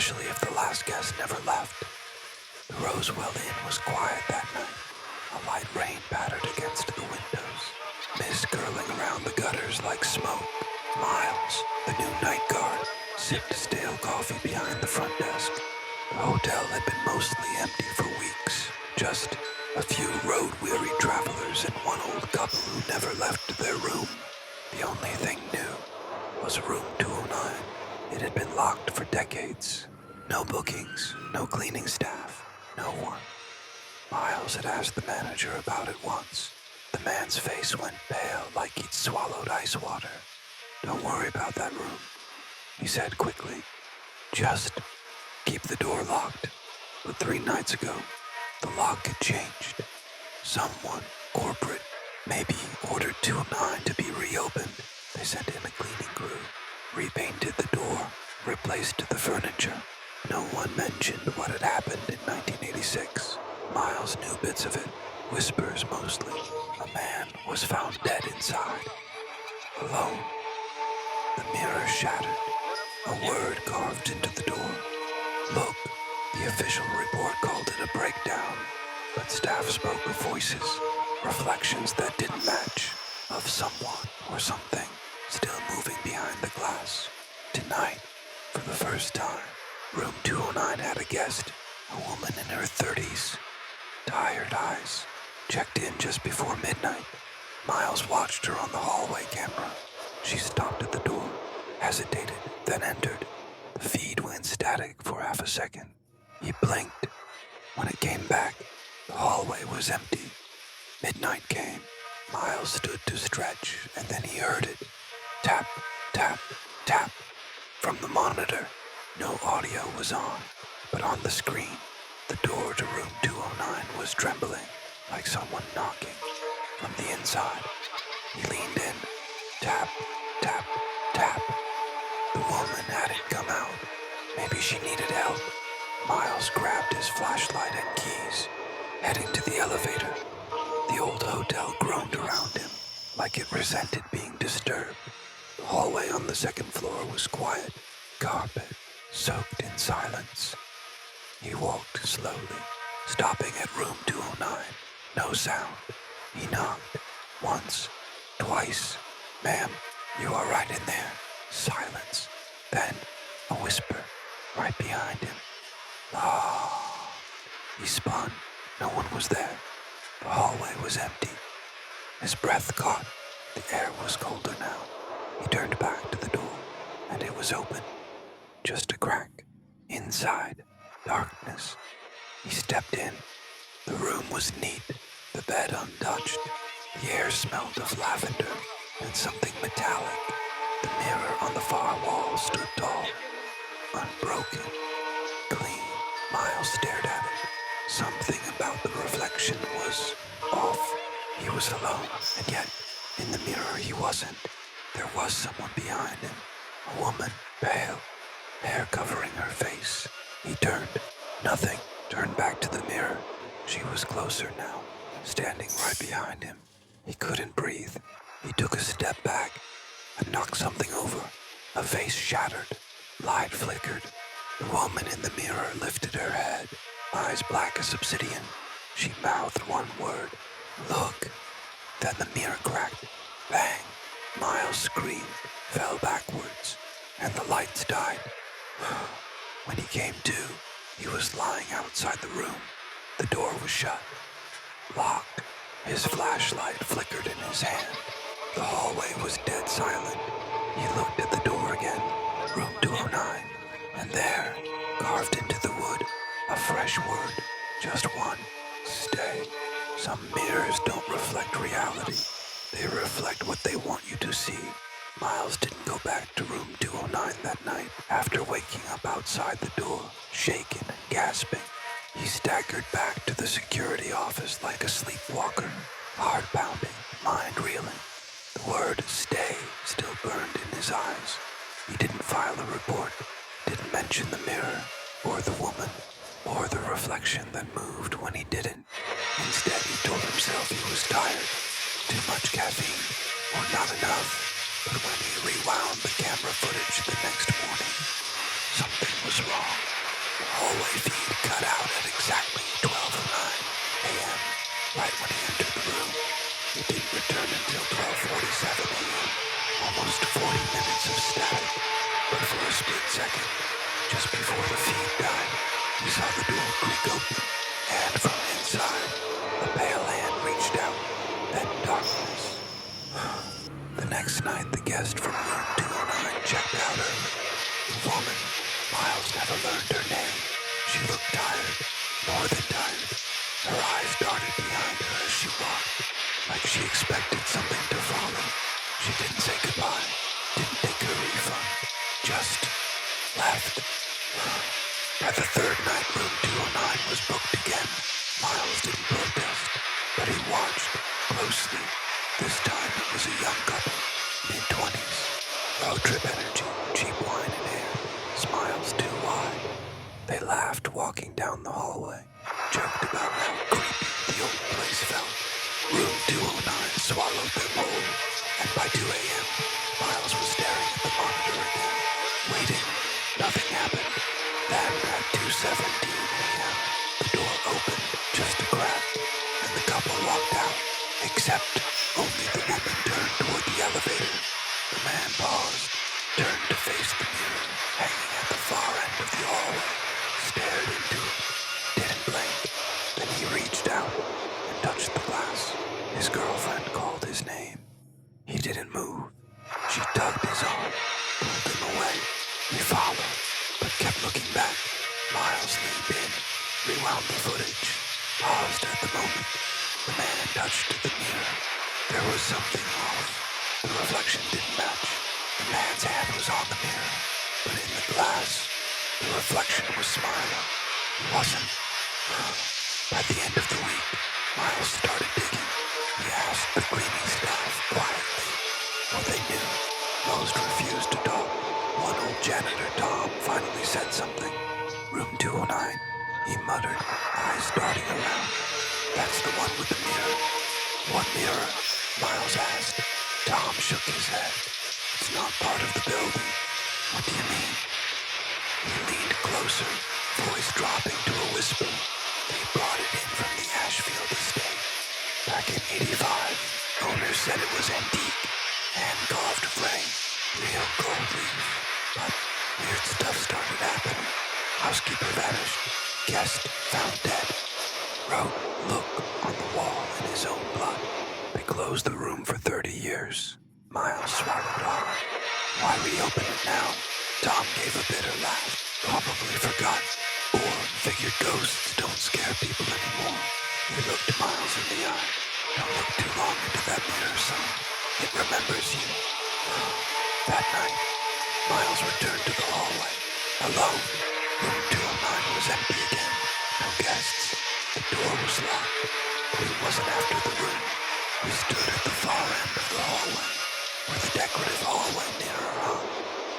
especially if the last guest never left. The Rosewell Inn was quiet that night. A light rain pattered against the windows, mist curling around the gutters like smoke. Miles, the new night guard, sipped stale coffee behind the front desk. The hotel had been mostly empty for weeks. Just a few road-weary travelers and one old couple who never left their room. The only thing new was room 209. It had been locked for decades. No bookings, no cleaning staff, no one. Miles had asked the manager about it once. The man's face went pale like he'd swallowed ice water. "Don't worry about that room," he said quickly. "Just keep the door locked." But 3 nights ago, the lock had changed. Someone, corporate, maybe ordered 209 to be reopened. They sent in a cleaning crew, repainted the door, replaced the furniture. No one mentioned what had happened in 1986. Miles knew bits of it, whispers mostly. A man was found dead inside, alone. The mirror shattered, a word carved into the door. "Look," the official report called it a breakdown, but staff spoke of voices, reflections that didn't match, of someone or something still moving behind the glass. Tonight, for the first time, room 209 had a guest, a woman in her 30s. Tired eyes, checked in just before midnight. Miles watched her on the hallway camera. She stopped at the door, hesitated, then entered. The feed went static for half a second. He blinked. When it came back, the hallway was empty. Midnight came. Miles stood to stretch, and then he heard it. Tap, tap, tap. From the monitor, no audio was on, but on the screen, the door to room 209 was trembling, like someone knocking. From the inside, he leaned in. Tap, tap, tap. The woman hadn't come out. Maybe she needed help. Miles grabbed his flashlight and keys, heading to the elevator. The old hotel groaned around him, like it resented being disturbed. The hallway on the second floor was quiet, carpet soaked in silence. He walked slowly, stopping at room 209. No sound. He knocked. Once, twice. "Ma'am, you are right in there." Silence. Then, a whisper, right behind him. "Ah." He spun. No one was there. The hallway was empty. His breath caught. The air was colder now. He turned back to the door, and it was open. Just a crack. Inside, darkness. He stepped in. The room was neat, the bed untouched. The air smelled of lavender and something metallic. The mirror on the far wall stood tall, unbroken, clean. Miles stared at it. Something about the reflection was off. He was alone, and yet, in the mirror he wasn't. There was someone behind him. A woman, pale, hair covering her face. He turned. Nothing. Turned back to the mirror. She was closer now, standing right behind him. He couldn't breathe. He took a step back and knocked something over. A vase shattered. Light flickered. The woman in the mirror lifted her head, eyes black as obsidian. She mouthed one word. "Look." Then the mirror cracked. Bang. Miles screamed, fell backwards, and the lights died. When he came to, he was lying outside the room. The door was shut, locked. His flashlight flickered in his hand. The hallway was dead silent. He looked at the door again, room 209, and there, carved into the wood, a fresh word, just one: stay. Some mirrors don't reflect reality. They reflect what they want you to see. Miles didn't go back to room 209 that night. After waking up outside the door, shaken and gasping, he staggered back to the security office like a sleepwalker, heart pounding, mind reeling. The word "stay" still burned in his eyes. He didn't file a report, didn't mention the mirror, or the woman, or the reflection that moved when he didn't. Instead, he told himself he was tired, too much caffeine, or not enough. But when he rewound the camera footage the next morning, something was wrong. The hallway feed cut out at exactly 12:09 a.m., right when he entered the room. It didn't return until 12:47 a.m., almost 40 minutes of static. But for a split second, just before the feed died, he saw the door creak open, and from inside, a pale hand reached out, then darkness. The next night, the guest from room 209 checked out early. The woman, Miles never learned her name. She looked tired, more than tired. Her eyes darted behind her as she walked, like she expected something to follow. She didn't say goodbye, didn't take her refund, just left. By the third night, room 209 was booked again. Miles didn't protest, but he watched closely. This time it was a young couple, mid-20s. Road trip energy, cheap wine in hand, smiles too wide. They laughed walking down the hallway, joked about how creepy the old place felt. Room 209 swallowed them whole, and by 2 a.m., Miles was staring at the monitor again, waiting. Nothing happened. Then at 2:17 a.m., the door opened just a crack, and the couple walked out, except only the woman turned toward the elevator. The man paused, turned to face the mirror hanging at the far end of the hallway, stared into it, didn't blink. Then he reached out and touched the glass. His girlfriend called his name. He didn't move. She tugged his arm, pulled him away. He followed, but kept looking back. Miles leaned in, rewound the footage, paused at the moment. The man touched the mirror. There was something off. The reflection didn't match. The man's hand was on the mirror, but in the glass, the reflection was smiling. He wasn't. By the end of the week, Miles started digging. He asked the cleaning staff quietly what they knew. Most refused to talk. One old janitor, Tom, finally said something. Room 209, he muttered, eyes darting around. That's the one with the mirror. What mirror? Miles asked. Tom shook his head. It's not part of the building. What do you mean? He leaned closer, voice dropping to a whisper. They brought it in from the Ashfield estate. Back in '85, owners said it was antique, hand-carved frame, real gold leaf. But weird stuff started happening. Housekeeper vanished. Guest found dead. Wrote, look, on the wall in his own blood. They closed the room for 30 years. Miles swallowed hard. Why reopen it now? Tom gave a bitter laugh. Probably forgot. Or figured ghosts don't scare people anymore. He looked Miles in the eye. Don't look too long into that mirror, son. It remembers you. That night, Miles returned to the hallway. Alone. Room 209 was empty again. No guests. The door was locked, but he wasn't after the room. He stood at the far end of the hallway, where the decorative hallway mirror hung.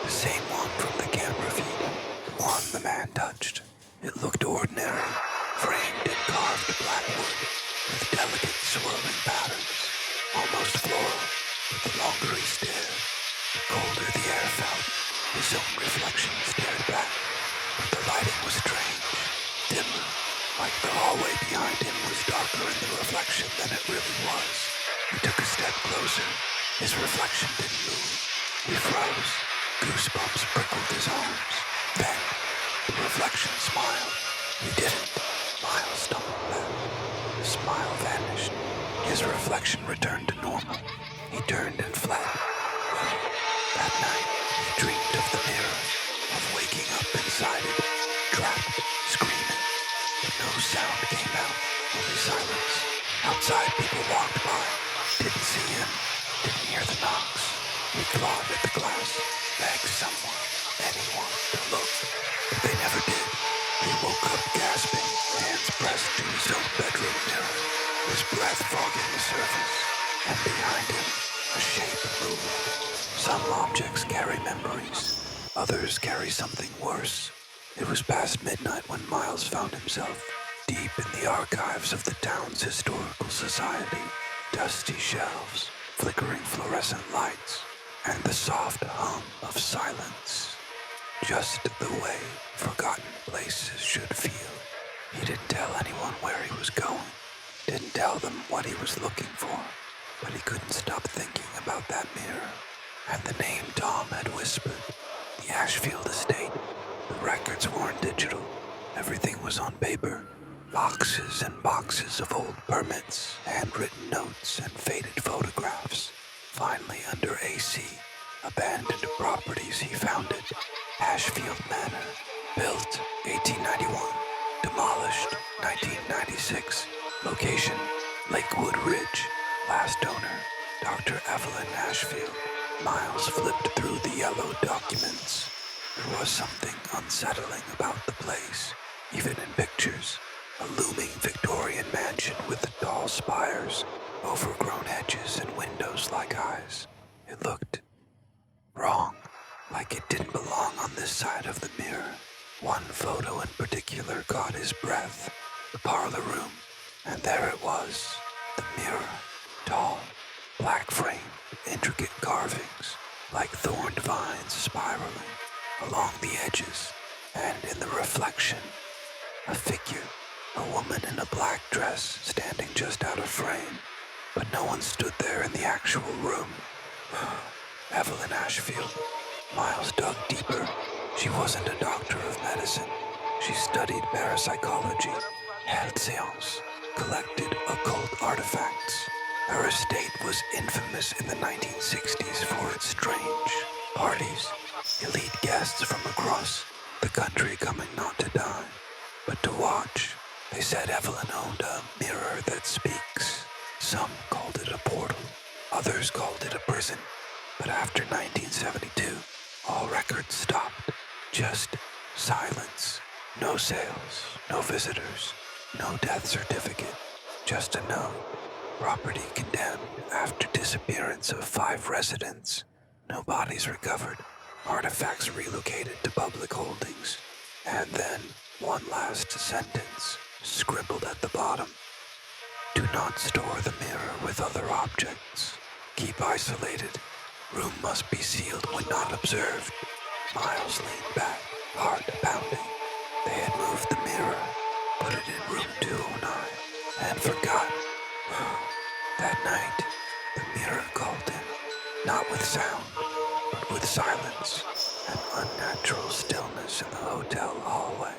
The same one from the camera feed. The one the man touched. It looked ordinary, framed in carved black wood, with delicate swirling patterns. Almost floral, but the longer he stared, the colder the air felt. His own reflection stared back, but the lighting was strange, dimmer, like the hallway behind him was darker in the reflection than it really was. He took a step closer. His reflection didn't move. He froze. Goosebumps prickled his arms. Then, the reflection smiled. He didn't. Miles stumbled back. The smile vanished. His reflection returned to normal. He turned and fled. That night, he dreamed of the mirror, of waking up inside it, trapped, screaming. But no sound came out, only silence. Outside, people walked by, didn't see him, didn't hear the knocks. He clawed at the glass, begged someone, anyone, to look, but they never did. He woke up gasping, hands pressed to his own bedroom mirror, his breath fogging the surface, and behind him, a shape moved. Some objects carry memories, others carry something worse. It was past midnight when Miles found himself deep in the archives of the town's historical society. Dusty shelves, flickering fluorescent lights, and the soft hum of silence. just the way forgotten places should feel. He didn't tell anyone where he was going, didn't tell them what he was looking for, but he couldn't stop thinking about that mirror and the name Tom had whispered. The Ashfield estate. The records weren't digital. Everything was on paper. Boxes and boxes of old permits, handwritten notes, and faded photographs. Finally, under AC, abandoned properties, he found it. Ashfield Manor. Built 1891. Demolished 1996. Location, Lakewood Ridge. Last owner, Dr. Evelyn Ashfield. Miles flipped through the yellow documents. There was something unsettling about the place, even in pictures. A looming Victorian mansion with tall spires, overgrown hedges, and windows like eyes. It looked wrong, like it didn't belong on this side of the mirror. One photo in particular caught his breath. The parlor room, and there it was, the mirror, tall, black frame, intricate carvings, like thorned vines spiraling along the edges, and in the reflection, a figure, a woman in a black dress standing just out of frame. But no one stood there in the actual room. Evelyn Ashfield. Miles dug deeper. She wasn't a doctor of medicine. She studied parapsychology, held seance, collected occult artifacts. Her estate was infamous in the 1960s for its strange parties, elite guests from across the country coming not to dine, but to watch. They said Evelyn owned a mirror that speaks. Some called it a portal, others called it a prison. But after 1972, all records stopped. Just silence. No sales, no visitors, no death certificate. Just a note. Property condemned after disappearance of 5 residents. No bodies recovered. Artifacts relocated to public holdings. And then one last sentence scribbled at the bottom. Do not store the mirror with other objects. Keep isolated. Room must be sealed when not observed. Miles leaned back, heart pounding. They had moved the mirror, put it in room 209, and forgot. That night, the mirror called him, not with sound, but with silence, an unnatural stillness in the hotel hallway,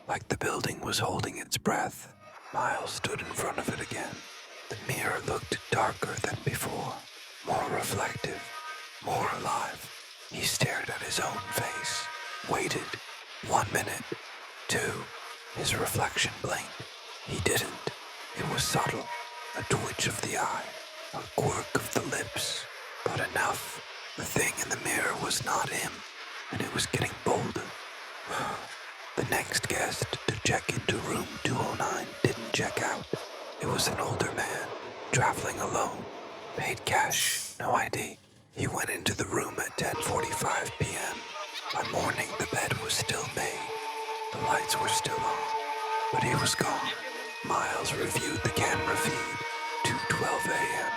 like the building was holding its breath. Miles stood in front of it again. The mirror looked darker than before, more reflective, more alive. He stared at his own face, waited. 1 minute, 2. His reflection blinked. He didn't. It was subtle, a twitch of the eye, a quirk of the lips, but enough. The thing in the mirror was not him, and it was getting bolder. The next guest to check into room 209 didn't check out. It was an older man, traveling alone, paid cash, no ID. He went into the room at 10:45 p.m. By morning, the bed was still made. The lights were still on, but he was gone. Miles reviewed the camera feed. 2:12 a.m.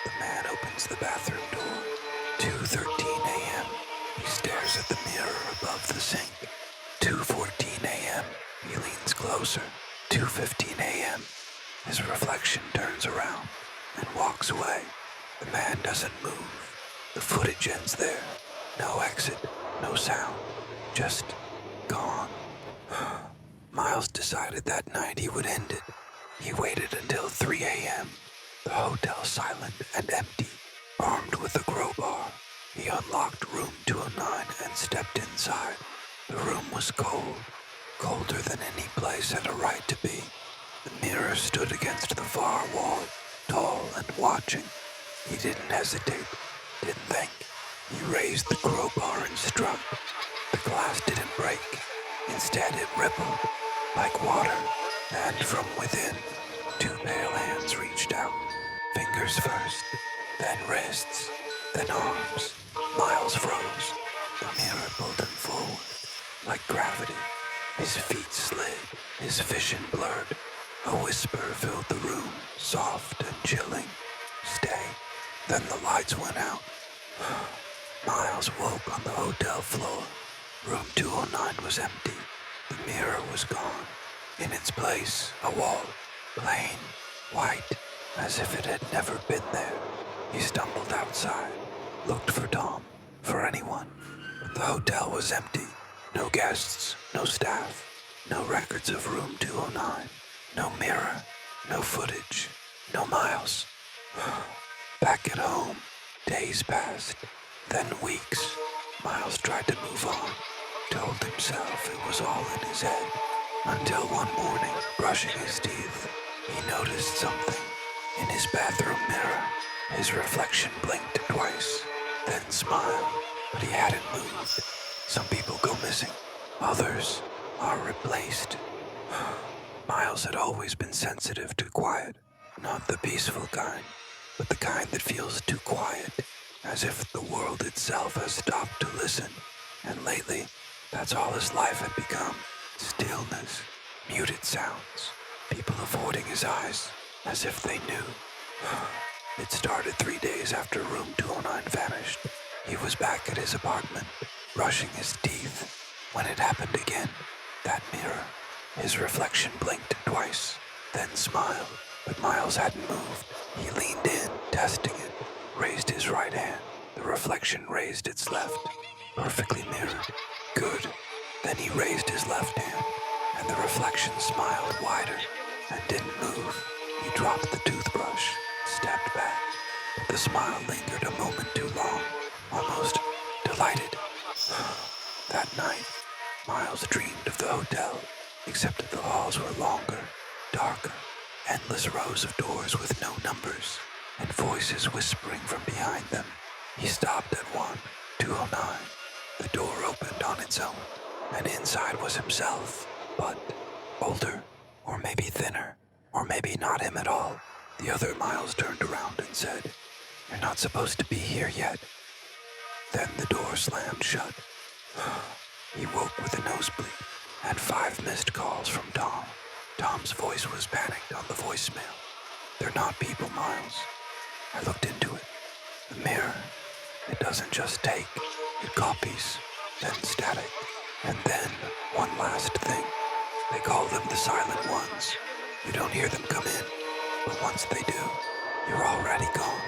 The man opens the bathroom door. 2:13 a.m. He stares at the mirror above the sink. 2:14 a.m. He leans closer. 2:15 a.m. His reflection turns around and walks away. The man doesn't move. The footage ends there. No exit, no sound, just gone. Miles decided that night he would end it. He waited until 3 a.m. The hotel silent and empty, armed with a crowbar. He unlocked room 209 and stepped inside. The room was cold, colder than any place had a right to be. The mirror stood against the far wall, tall and watching. He didn't hesitate, didn't think. He raised the crowbar and struck. The glass didn't break. Instead, it rippled like water, and from within, 2 pale hands reached out. Fingers first, then wrists, then arms. Miles froze. The mirror pulled him forward, like gravity. His feet slid, his vision blurred. A whisper filled the room, soft and chilling. Stay. Then the lights went out. Miles woke on the hotel floor. Room 209 was empty. The mirror was gone. In its place, a wall, plain, white, as if it had never been there. He stumbled outside, looked for Tom, for anyone. But the hotel was empty. No guests, no staff, no records of room 209, no mirror, no footage, no Miles. Back at home, days passed, then weeks. Miles tried to move on, told himself it was all in his head, until one morning, brushing his teeth, he noticed something. In his bathroom mirror, his reflection blinked twice, then smiled, but he hadn't moved. Some people go missing, others are replaced. Miles had always been sensitive to quiet, not the peaceful kind, but the kind that feels too quiet, as if the world itself has stopped to listen. And lately, that's all his life had become. Stillness, muted sounds, people avoiding his eyes, as if they knew. It started 3 days after room 209 vanished. He was back at his apartment, brushing his teeth, when it happened again. That mirror, his reflection blinked twice, then smiled, but Miles hadn't moved. He leaned in, testing it, raised his right hand. The reflection raised its left, perfectly mirrored. Good. Then he raised his left hand, and the reflection smiled wider and didn't move. He dropped the toothbrush, stepped back, but the smile lingered a moment too long, almost delighted. That night, Miles dreamed of the hotel, except that the halls were longer, darker, endless rows of doors with no numbers, and voices whispering from behind them. He stopped at 209. The door opened on its own, and inside was himself, but older, or maybe thinner, or maybe not him at all. The other Miles turned around and said, "You're not supposed to be here yet." Then the door slammed shut. He woke with a nosebleed and 5 missed calls from Tom. Tom's voice was panicked on the voicemail. "They're not people, Miles." I looked into it. The mirror, it doesn't just take, it copies, then static, and then one last thing. They call them the silent ones. You don't hear them come in, but once they do, you're already gone.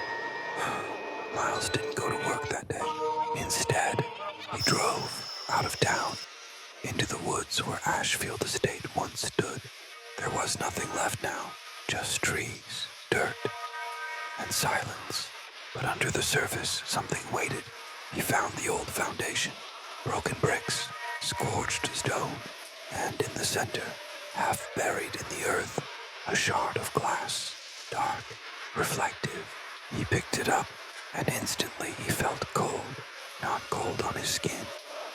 Miles didn't go to work that day. Instead, he drove out of town, into the woods where Ashfield Estate once stood. There was nothing left now, just trees, dirt, and silence. But under the surface, something waited. He found the old foundation, broken bricks, scorched stone, and in the center, half buried in the earth, a shard of glass, dark, reflective. He picked it up, and instantly he felt cold. Not cold on his skin,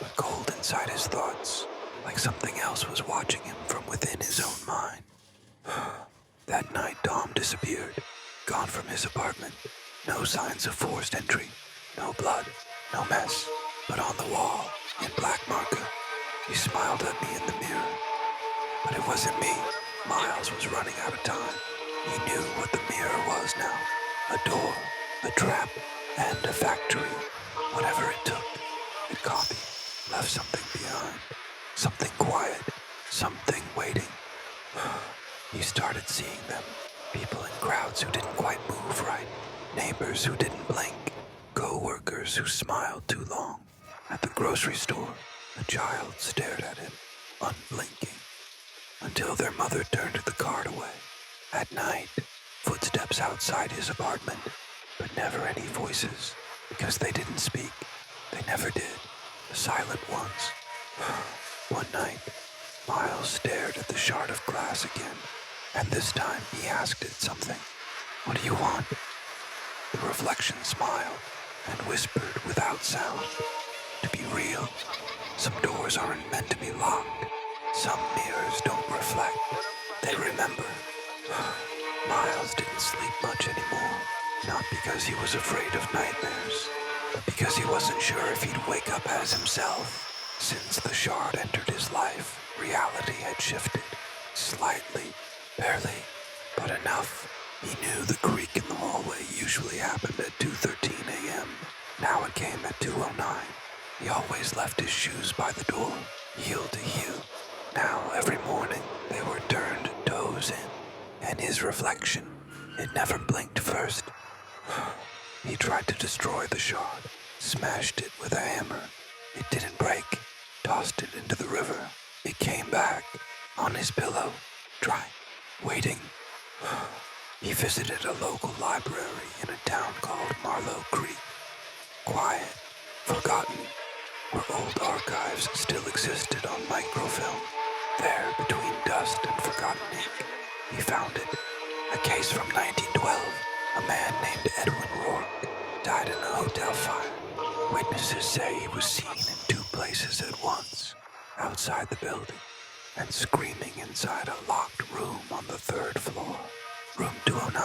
but cold inside his thoughts, like something else was watching him from within his own mind. That night, Tom disappeared, gone from his apartment. No signs of forced entry, no blood, no mess, but on the wall, in black marker, he smiled at me in the mirror. But it wasn't me. Miles was running out of time. He knew what the mirror was now. A door, a trap, and a factory. Whatever it took, it copied, left something behind. Something quiet, something waiting. He started seeing them. People in crowds who didn't quite move right. Neighbors who didn't blink. Co-workers who smiled too long. At the grocery store, a child stared at him, unblinking, until their mother turned the card away. At night, footsteps outside his apartment, but never any voices, because they didn't speak. They never did. The silent ones. One night, Miles stared at the shard of glass again, and this time he asked it something. "What do you want?" The reflection smiled and whispered without sound. "To be real, some doors aren't meant to be locked. Some mirrors don't reflect. They remember." Miles didn't sleep much anymore, not because he was afraid of nightmares, but because he wasn't sure if he'd wake up as himself. Since the shard entered his life, reality had shifted, slightly, barely, but enough. He knew the creak in the hallway usually happened at 2:13 a.m. Now it came at 2:09. He always left his shoes by the door, heel to heel. Now, every morning, they were turned toes in, and his reflection, it never blinked first. He tried to destroy the shard, smashed it with a hammer. It didn't break, tossed it into the river. It came back, on his pillow, dry, waiting. He visited a local library in a town called Marlow Creek. Quiet, forgotten, where old archives still existed on microfilm. There, between dust and forgotten ink, he found it. A case from 1912. A man named Edwin Rourke died in a hotel fire. Witnesses say he was seen in 2 places at once, outside the building, and screaming inside a locked room on the 3rd floor. Room 209.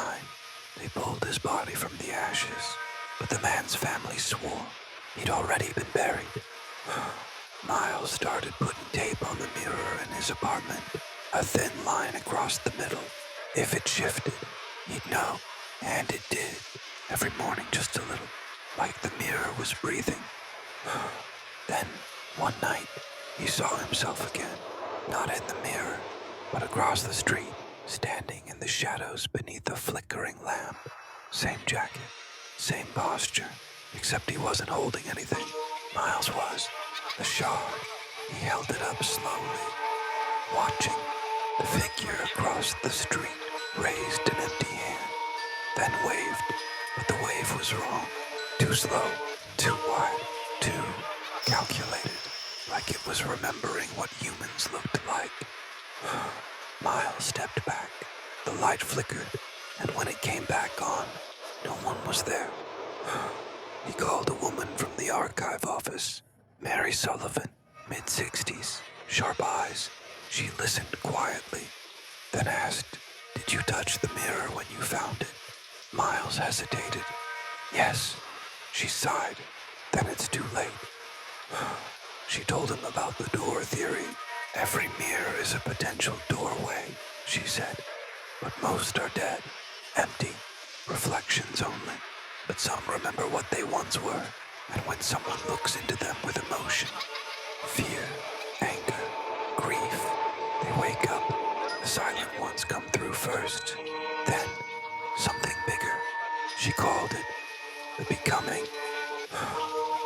They pulled his body from the ashes, but the man's family swore he'd already been buried. Miles started putting tape on the mirror in his apartment, a thin line across the middle. If it shifted, he'd know, and it did. Every morning just a little, like the mirror was breathing. Then, one night, he saw himself again, not in the mirror, but across the street, standing in the shadows beneath a flickering lamp. Same jacket, same posture, except he wasn't holding anything. Miles was. The shard. He held it up slowly, watching. The figure across the street raised an empty hand, then waved, but the wave was wrong. Too slow, too wide, too calculated, like it was remembering what humans looked like. Miles stepped back. The light flickered, and when it came back on, no one was there. He called a woman from the archive office, Mary Sullivan, mid-60s, sharp eyes. She listened quietly, then asked, "Did you touch the mirror when you found it?" Miles hesitated. "Yes," she sighed. "Then it's too late." She told him about the door theory. "Every mirror is a potential doorway," she said. "But most are dead, empty, reflections only. But some remember what they once were, and when someone looks into them with emotion, fear, anger, grief, they wake up. The silent ones come through first, then something bigger." She called it the becoming.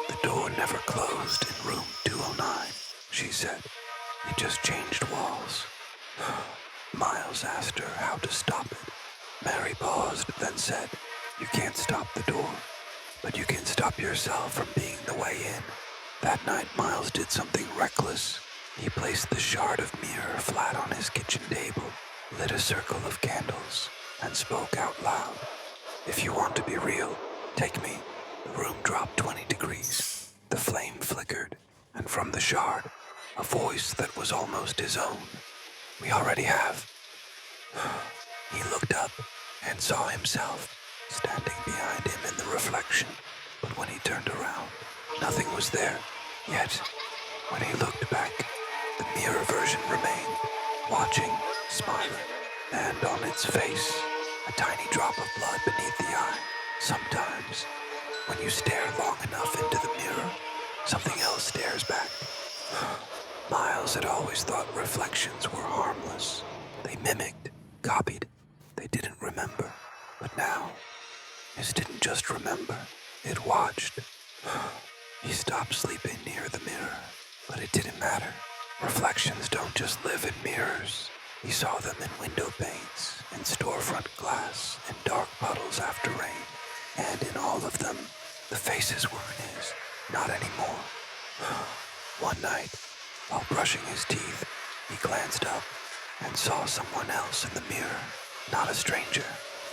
"The door never closed in room 209, she said. "It just changed walls." Miles asked her how to stop it. Mary paused, then said, "You can't stop the door, but you can stop yourself from being the way in." That night, Miles did something reckless. He placed the shard of mirror flat on his kitchen table, lit a circle of candles, and spoke out loud. "If you want to be real, take me." The room dropped 20 degrees. The flame flickered, and from the shard, a voice that was almost his own. "We already have." He looked up and saw himself standing behind him in the reflection, but when he turned around, nothing was there. Yet, when he looked back, the mirror version remained, watching, smiling, and on its face, a tiny drop of blood beneath the eye. Sometimes, when you stare long enough into the mirror, something else stares back. Miles had always thought reflections were harmless. They mimicked, copied. They didn't remember. But now, his didn't just remember. It watched. He stopped sleeping near the mirror, but it didn't matter. Reflections don't just live in mirrors. He saw them in window panes, in storefront glass, in dark puddles after rain. And in all of them, the faces weren't his. Not anymore. One night, while brushing his teeth, he glanced up and saw someone else in the mirror. Not a stranger,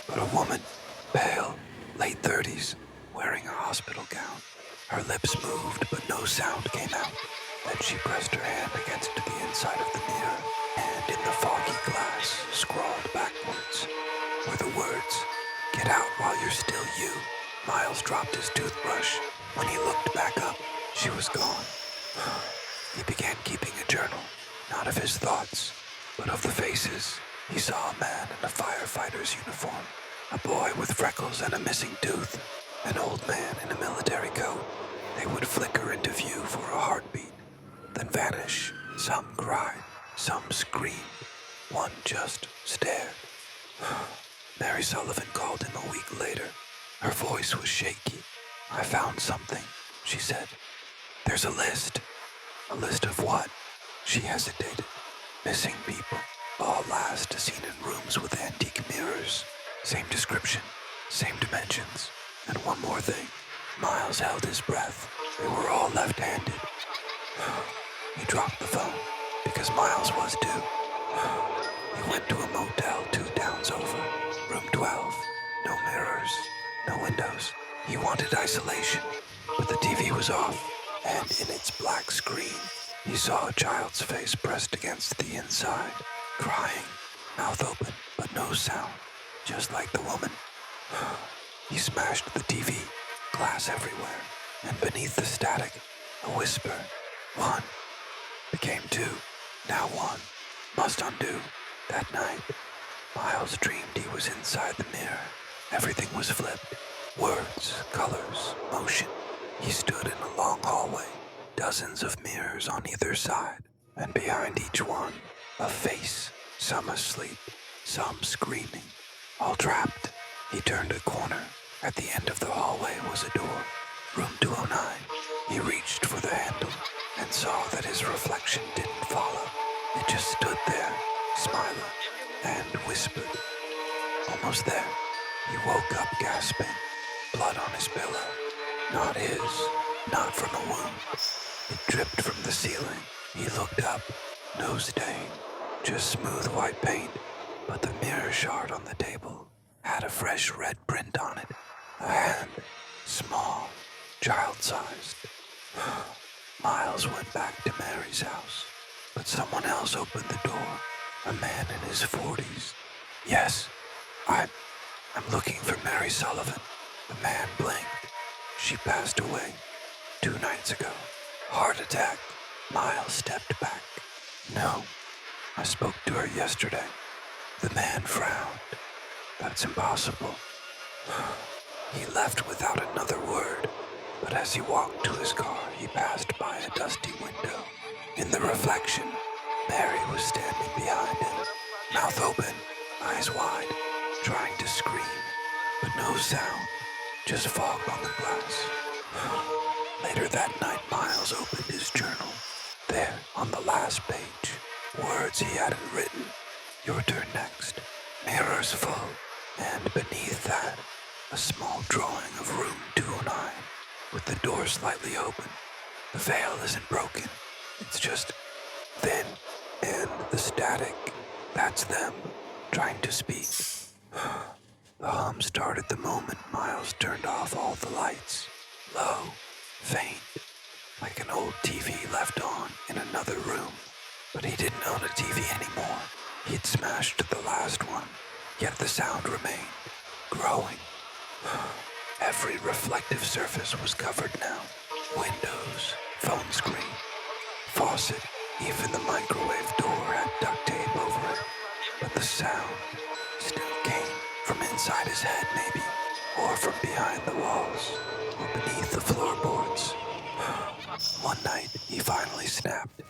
but a woman, pale, late 30s, wearing a hospital gown. Her lips moved, but no sound came out. Then she pressed her hand against the inside of the mirror, and in the foggy glass, scrawled backwards, were the words, "Get out while you're still you." Miles dropped his toothbrush. When he looked back up, she was gone. He began keeping a journal, not of his thoughts, but of the faces. He saw a man in a firefighter's uniform, a boy with freckles and a missing tooth, an old man in a military coat, They would flicker into view for a heartbeat, then vanish. Some cried, some screamed, one just stared. Mary Sullivan called him a week later. Her voice was shaky. "I found something," she said. "There's a list." "A list of what?" She hesitated. "Missing people, all last seen in rooms with antique mirrors. Same description, same dimensions. And one more thing." Miles held his breath. They were all left-handed. He dropped the phone because Miles was due. He went to a motel 2 towns over, room 12. No mirrors, no windows. He wanted isolation, but the TV was off, and in its black screen, he saw a child's face pressed against the inside, crying, mouth open, but no sound, just like the woman. He smashed the TV, glass everywhere, and beneath the static, a whisper. 1 became 2, now 1. Must undo. That night, Miles dreamed he was inside the mirror. Everything was flipped. Words, colors, motion. He stood in a long hallway, dozens of mirrors on either side, and behind each one, a face, some asleep, some screaming, all trapped. He turned a corner. At the end of the hallway was a door, room 209. He reached for the handle and saw that his reflection didn't follow. It just stood there, smiling, and whispered. Almost there, he woke up gasping, blood on his pillow. Not his, not from a wound. It dripped from the ceiling. He looked up, no stain, just smooth white paint, but the mirror shard on the table had a fresh red print on it. A hand, small, child-sized. Miles went back to Mary's house, but someone else opened the door, a man in his 40s. "Yes, I'm looking for Mary Sullivan." The man blinked. "She passed away 2 nights ago. Heart attack." Miles stepped back. "No, I spoke to her yesterday." The man frowned. "That's impossible." He left without another word, but as he walked to his car, he passed by a dusty window. In the reflection, Mary was standing behind him, mouth open, eyes wide, trying to scream, but no sound, just fog on the glass. Later that night, Miles opened his journal. There, on the last page, words he hadn't written. "Your turn next. Mirrors full." And beneath that, a small drawing of room 209, with the door slightly open. The veil isn't broken. It's just thin, and the static, that's them, trying to speak. The hum started the moment Miles turned off all the lights. Low, faint, like an old TV left on in another room. But he didn't own a TV anymore. He'd smashed the last one, yet the sound remained, growing. Every reflective surface was covered now. Windows, phone screen, faucet, even the microwave door had duct tape over it. But the sound still came from inside his head maybe, or from behind the walls, or beneath the floorboards. One night, he finally snapped.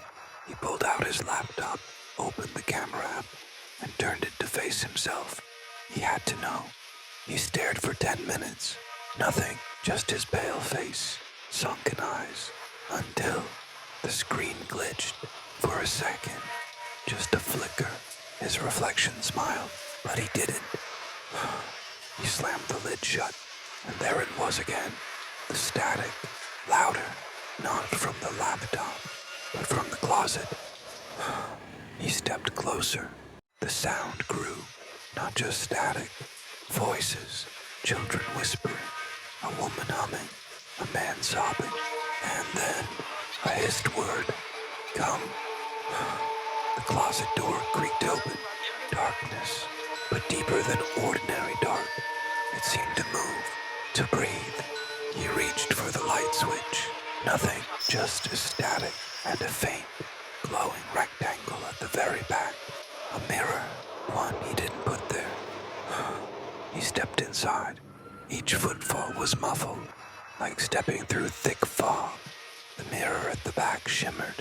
He pulled out his laptop, opened the camera app, and turned it to face himself. He had to know. He stared for 10 minutes. Nothing, just his pale face, sunken eyes, until the screen glitched for a second. Just a flicker. His reflection smiled, but he didn't. He slammed the lid shut, and there it was again. The static, louder, not from the laptop, but from the closet. He stepped closer. The sound grew, not just static. Voices, children whispering, a woman humming, a man sobbing, and then a hissed word. "Come." The closet door creaked open. Darkness, but deeper than ordinary dark. It seemed to move, to breathe. He reached for the light switch. Nothing, just a static and a faint, glowing rectangle at the very back. A mirror, one he didn't put there. He stepped inside. Each footfall was muffled. like stepping through thick fog. The mirror at the back shimmered.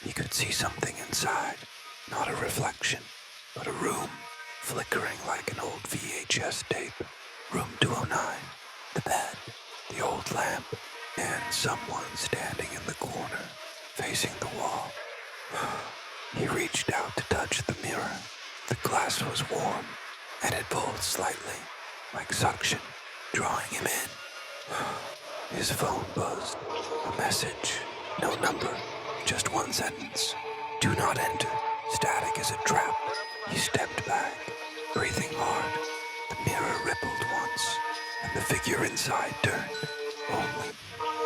He could see something inside, not a reflection, but a room, flickering like an old VHS tape. Room 209, the bed, the old lamp, and someone standing in the corner, facing the wall. He reached out to touch the mirror. The glass was warm, and it pulled slightly, like suction, drawing him in. His phone buzzed. A message. No number. Just one sentence. Do not enter. Static is a trap. He stepped back, breathing hard. The mirror rippled once, and the figure inside turned. Only,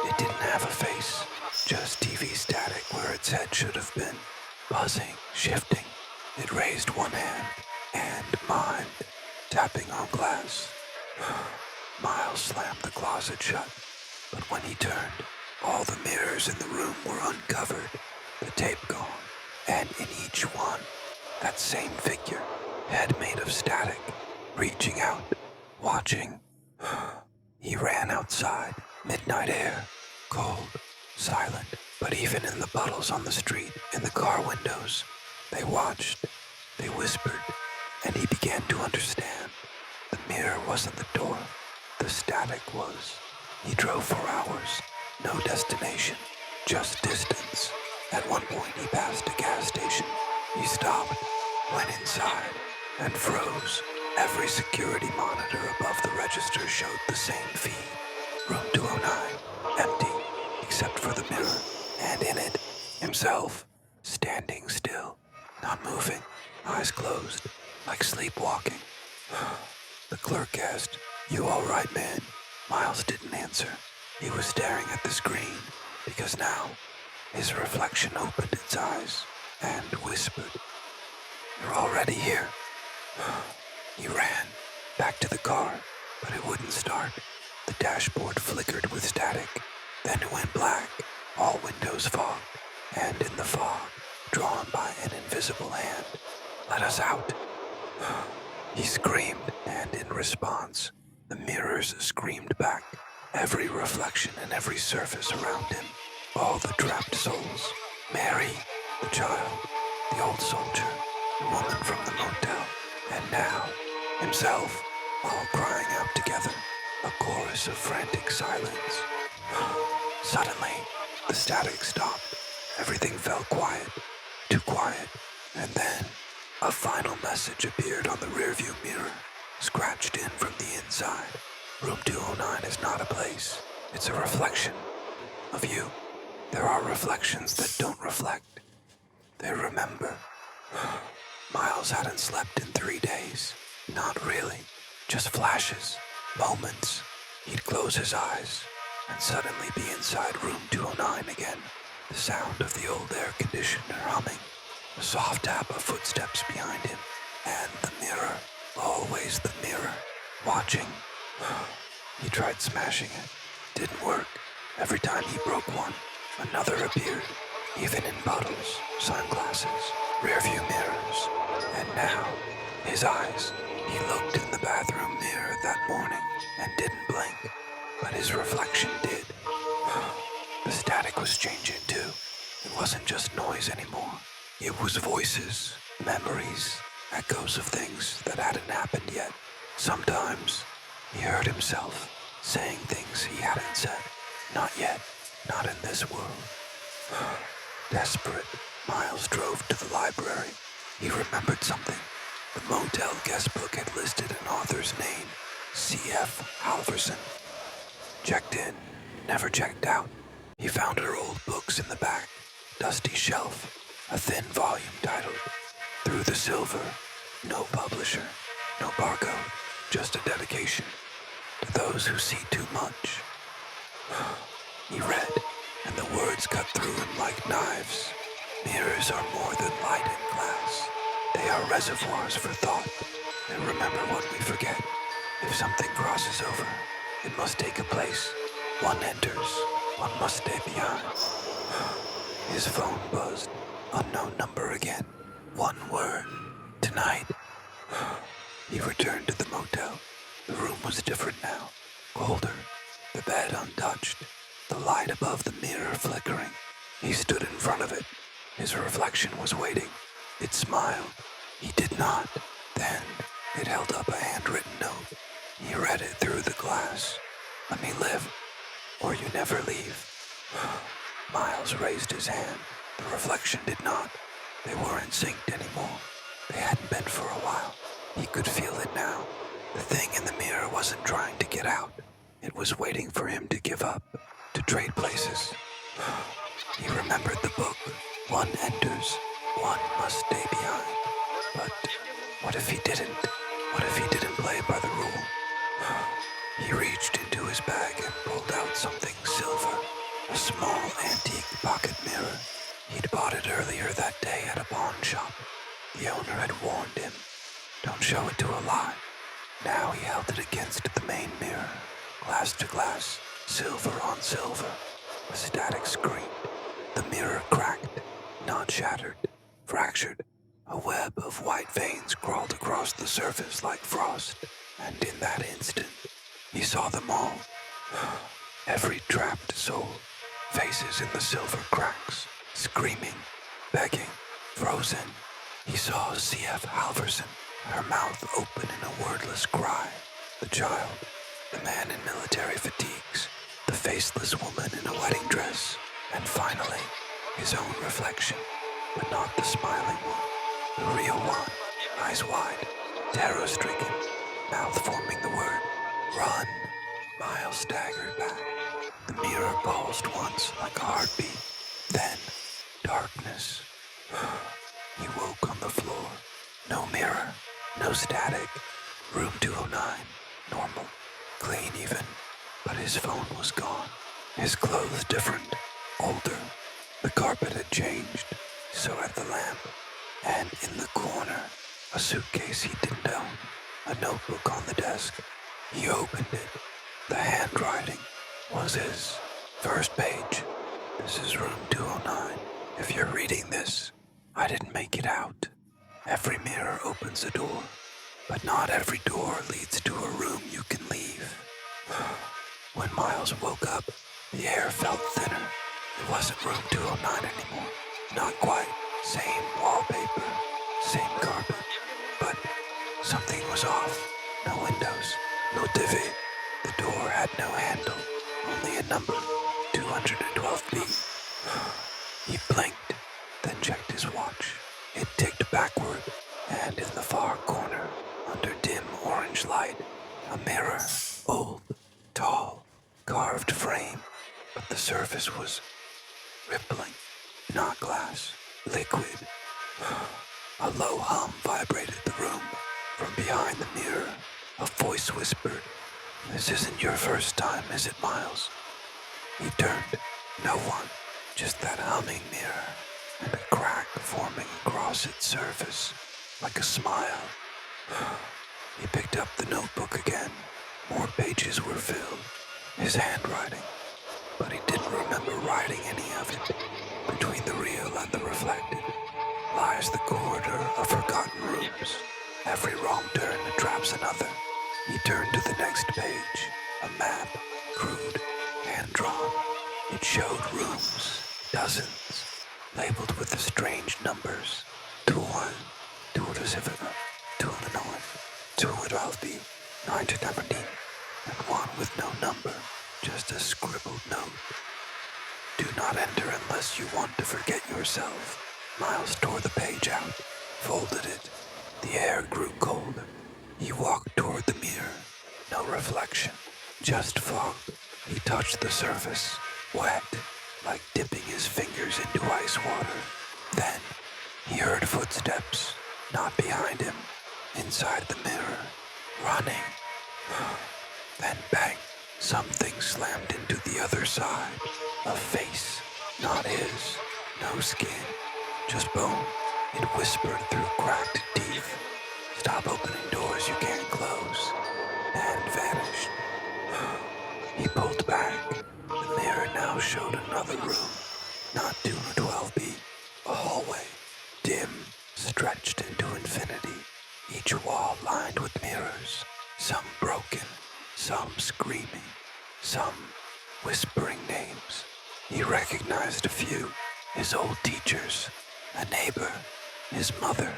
it didn't have a face. Just TV static where its head should have been. Buzzing, shifting. It raised one hand and mimed, tapping on glass. Miles slammed the closet shut, but when he turned, all the mirrors in the room were uncovered, the tape gone, and in each one, that same figure, head made of static, reaching out, watching. He ran outside, midnight air, cold, silent, but even in the puddles on the street, in the car windows, they watched, they whispered, and he began to understand. The mirror wasn't the door, the static was. He drove for hours, no destination, just distance. At one point he passed a gas station. He stopped, went inside, and froze. Every security monitor above the register showed the same feed. Room 209, empty, except for the mirror, and in it, himself, standing still, not moving, eyes closed, like sleepwalking. The clerk asked, "You all right, man?" Miles didn't answer. He was staring at the screen, because now, his reflection opened its eyes and whispered, "You're already here." He ran, back to the car, but it wouldn't start. The dashboard flickered with static, then it went black, all windows fogged, and in the fog, drawn by an invisible hand, "Let us out." He screamed, and in response, the mirrors screamed back, every reflection and every surface around him, all the trapped souls, Mary, the child, the old soldier, the woman from the motel, and now, himself, all crying out together, a chorus of frantic silence. Suddenly, the static stopped. Everything fell quiet, too quiet, and then a final message appeared on the rearview mirror, scratched in from the inside. Room 209 is not a place. It's a reflection of you. There are reflections that don't reflect. They remember. Miles hadn't slept in 3 days. Not really. Just flashes, moments. He'd close his eyes and suddenly be inside room 209 again. The sound of the old air conditioner humming. The soft tap of footsteps behind him. And the mirror. Always the mirror. Watching. He tried smashing it. Didn't work. Every time he broke one, another appeared. Even in bottles, sunglasses, rearview mirrors. And now, his eyes. He looked in the bathroom mirror that morning and didn't blink. But his reflection did. The static was changing too. It wasn't just noise anymore. It was voices, memories, echoes of things that hadn't happened yet. Sometimes he heard himself saying things he hadn't said. Not yet. Not in this world. Desperate, Miles drove to the library. He remembered something. The motel guest book had listed an author's name, C.F. Halverson. Checked in, never checked out. He found her old books in the back, dusty shelf, a thin volume titled Through the Silver, no publisher, no barcode, just a dedication to those who see too much. He read, and the words cut through him like knives. Mirrors are more than light and glass. They are reservoirs for thought. They remember what we forget. If something crosses over, it must take a place. One enters, one must stay behind. His phone buzzed. Unknown number again. One word. Tonight. He returned to the motel. The room was different now. Colder. the bed untouched, the light above the mirror flickering. He stood in front of it. His reflection was waiting. It smiled. He did not. Then it held up a handwritten note. He read it through the glass. "Let me live, or you never leave." Miles raised his hand. The reflection did not. They weren't synced anymore. They hadn't been for a while. He could feel it now. The thing in the mirror wasn't trying to get out. It was waiting for him to give up, to trade places. He remembered the book. One enters, one must stay behind. But what if he didn't? What if he didn't play by the rule? He reached into his bag and pulled out something silver, a small antique pocket mirror. He'd bought it earlier that day at a pawn shop. The owner had warned him, "Don't show it to a lie." Now he held it against the main mirror, glass to glass, silver on silver. A static screamed. The mirror cracked, not shattered, fractured. A web of white veins crawled across the surface like frost, and in that instant, he saw them all. Every trapped soul, faces in the silver cracks, screaming, begging, frozen. He saw C.F. Halverson, her mouth open in a wordless cry. The child, the man in military fatigues, the faceless woman in a wedding dress, and finally, his own reflection, but not the smiling one. The real one, eyes wide, terror-stricken, mouth forming the word, "Run." Miles staggered back. The mirror pulsed once like a heartbeat. Then, darkness. He woke on the floor. No mirror, no static. Room 209, normal, clean even. But his phone was gone. His clothes different, older. The carpet had changed. So had the lamp. And in the corner, a suitcase he didn't own. A notebook on the desk. He opened it. The handwriting was his. First page. "This is room 209. If you're reading this, I didn't make it out. Every mirror opens a door, but not every door leads to a room you can leave." When Miles woke up, the air felt thinner. It wasn't room 209 anymore. Not quite. Same wallpaper, same carpet. But something was off. No windows, no divvy. The door had no handle, only a number, 212B. He blinked, then checked his watch. It ticked backward, and in the far corner, under dim orange light, a mirror, old, tall, carved frame, but the surface was rippling, not glass, liquid. A low hum vibrated the room. From behind the mirror, a voice whispered, "This isn't your first time, is it, Miles?" He turned. No one, just that humming mirror, and a crack forming across its surface, like a smile. He picked up the notebook again. More pages were filled. His handwriting. But he didn't remember writing any of it. Between the real and the reflected lies the corridor of forgotten rooms. Every wrong turn traps another. He turned to the next page. A map, crude, hand-drawn. It showed rooms, dozens, labeled with the strange numbers. 2-1, 2-7, 2-9, 2-12B, 9-17, and one with no number, just a scribbled note. "Do not enter unless you want to forget yourself." Miles tore the page out, folded it. The air grew cold. He walked toward the mirror. No reflection, just fog. He touched the surface, wet, like dipping his fingers into ice water. Then he heard footsteps, not behind him, inside the mirror, running. Then bang, something slammed into the other side. A face, not his, no skin, just bone. It whispered through cracked teeth, "Stop opening doors you can't close," and vanished. He pulled back. The mirror now showed another room, not 212B, a hallway, dim, stretched into infinity, each wall lined with mirrors, some broken, some screaming. some whispering names. He recognized a few, his old teachers, a neighbor, his mother.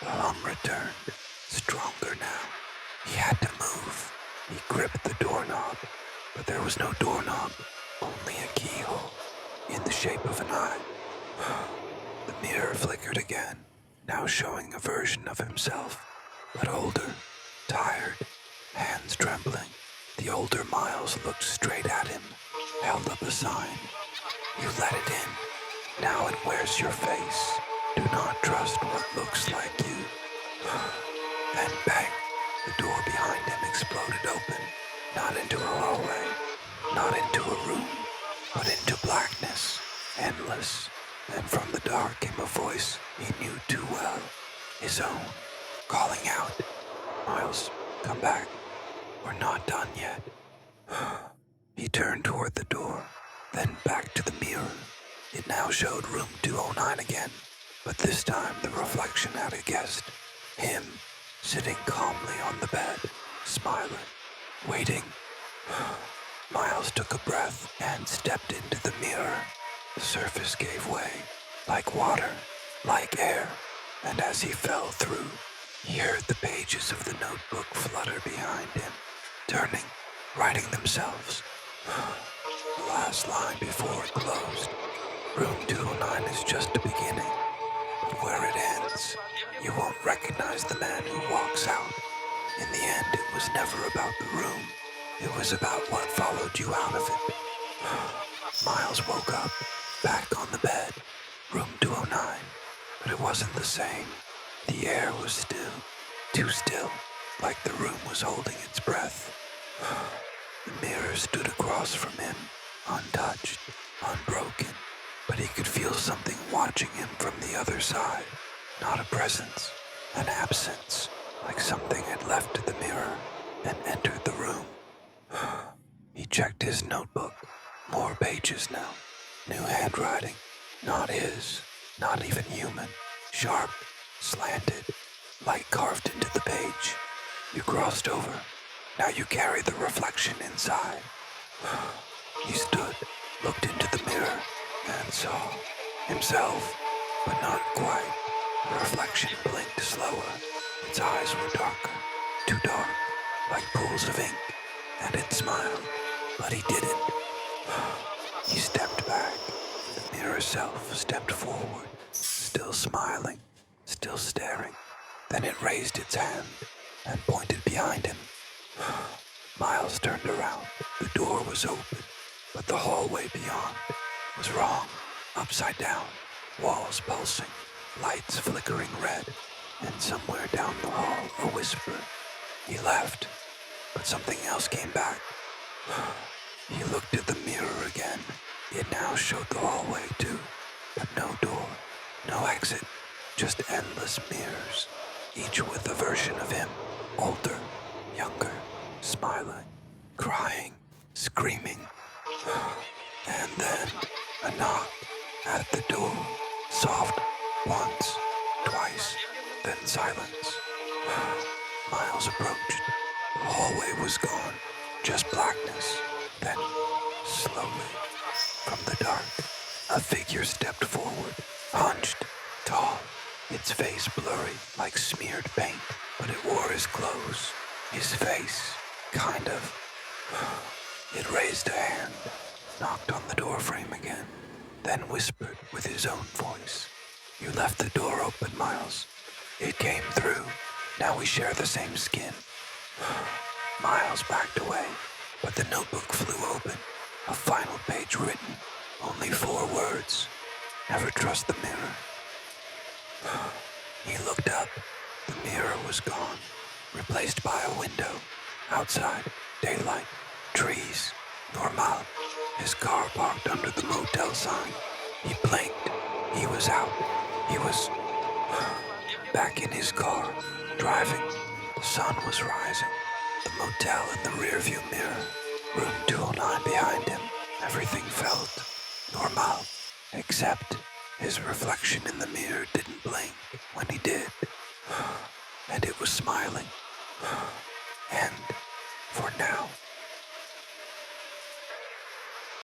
The hum returned, stronger now. He had to move. He gripped the doorknob, but there was no doorknob, only a keyhole in the shape of an eye. The mirror flickered again, now showing a version of himself, but older, tired, hands trembling. The older Miles looked straight at him, held up a sign. You let it in. Now it wears your face. Do not trust what looks like you. Then bang, the door behind him exploded open, not into a hallway, not into a room, but into blackness, endless. And from the dark came a voice he knew too well, his own, calling out, Miles, come back. We're not done yet. He turned toward the door, then back to the mirror. It now showed room 209 again, but this time the reflection had a guest. Him, sitting calmly on the bed, smiling, waiting. Miles took a breath and stepped into the mirror. The surface gave way, like water, like air, and as he fell through, he heard the pages of the notebook flutter behind him, turning, writing themselves. The last line before it closed. Room 209 is just the beginning, but where it ends, you won't recognize the man who walks out. In the end, it was never about the room. It was about what followed you out of it. Miles woke up, back on the bed, room 209, but it wasn't the same. The air was still, too still, like the room was holding its breath. The mirror stood across from him, untouched, unbroken, but he could feel something watching him from the other side. Not a presence, an absence, like something had left the mirror and entered the room. He checked his notebook. More pages now. New handwriting. Not his. Not even human. Sharp. Slanted. Light carved into the page. You crossed over. Now you carry the reflection inside. He stood, looked into the mirror, and saw himself, but not quite. The reflection blinked slower. Its eyes were darker. Too dark. Like pools of ink. And it smiled. But he didn't. He stepped back. The mirror self stepped forward, still smiling, still staring. Then it raised its hand and pointed behind him. Miles turned around. The door was open, but the hallway beyond was wrong, upside down, walls pulsing, lights flickering red, and somewhere down the hall a whisper. He left, but something else came back. He looked at the mirror again. It now showed the hallway too, but no door, no exit, just endless mirrors, each with a version of him, older, younger, smiling, crying, screaming. And then a knock at the door, soft, once, twice, then silence. Miles approached. The hallway was gone, just blackness. Then, slowly, from the dark, a figure stepped forward, hunched, tall, its face blurry like smeared paint, but it wore his clothes, his face, kind of. It raised a hand, knocked on the doorframe again, then whispered with his own voice. You left the door open, Miles. It came through. Now we share the same skin. Miles backed away, but the notebook flew open. A final page written. Only 4 words. Never trust the mirror. He looked up. The mirror was gone, replaced by a window. Outside, daylight, trees, normal. His car parked under the motel sign. He blinked. He was out. He was back in his car, driving. The sun was rising. The motel in the rearview mirror. Room 209 behind him. Everything felt normal, except his reflection in the mirror didn't blink when he did. And it was smiling.